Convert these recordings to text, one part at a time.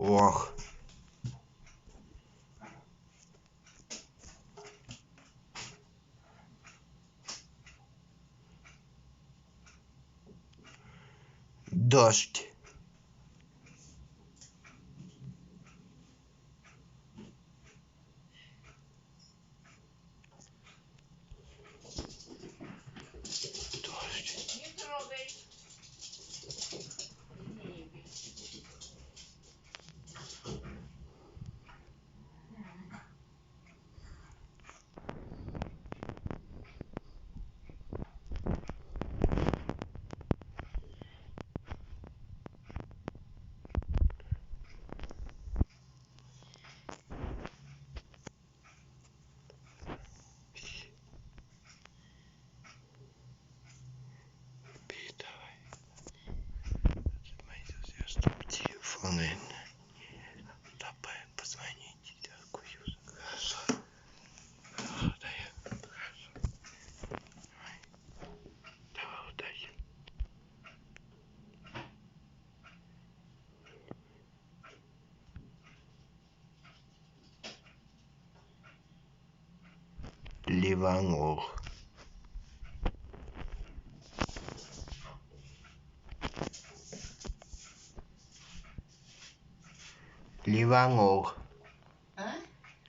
Ох. Дождь. Телефоны. Давай позвоните. Хорошо. Давай, удачи. Ливанор. Ливанор. А?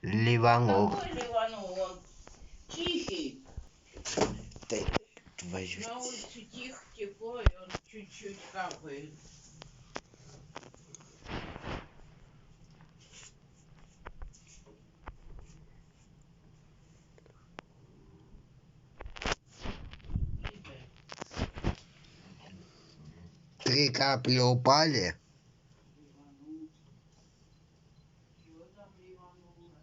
Ливанор. Какой Ливанов? Он тихий. Твою. На улице тихо, тепло, и он чуть-чуть капает. Три капли упали. Ливанул. Чего там ливануло?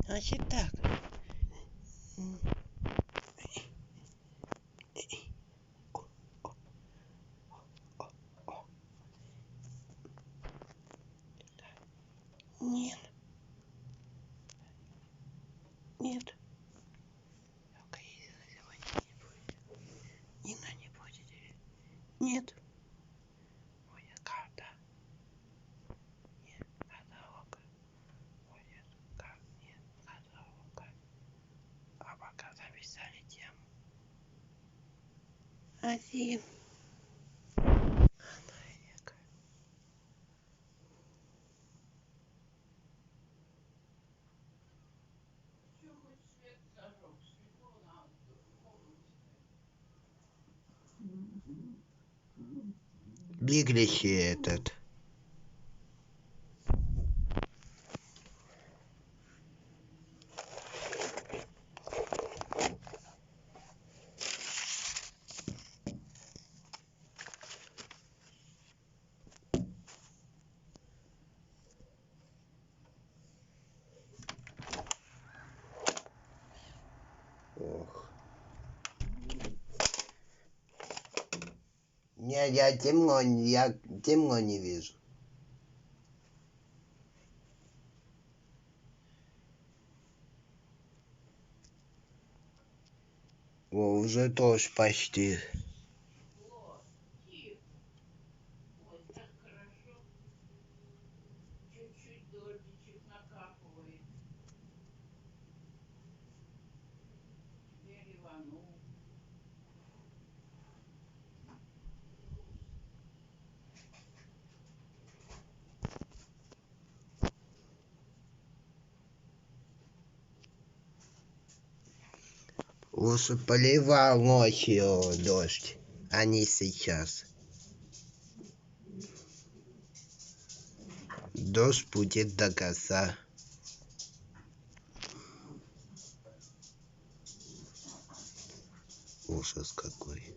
Значит так. Нет. Нет. Нина не будет. Нет. Будет карта. Нет, каталог. Будет карта. Нет, каталог. А пока записали тему. Один. Чё хоть свет зажег? Светло надо в комнате. Биглище этот. Ох. Нет, я темно не вижу. О, уже тоже почти. Тепло, тихо. Ой, так хорошо. Чуть-чуть дождичек накапывает. Теперь ливанул. Лучше поливал ночью дождь, а не сейчас. Дождь будет до конца. Ужас какой.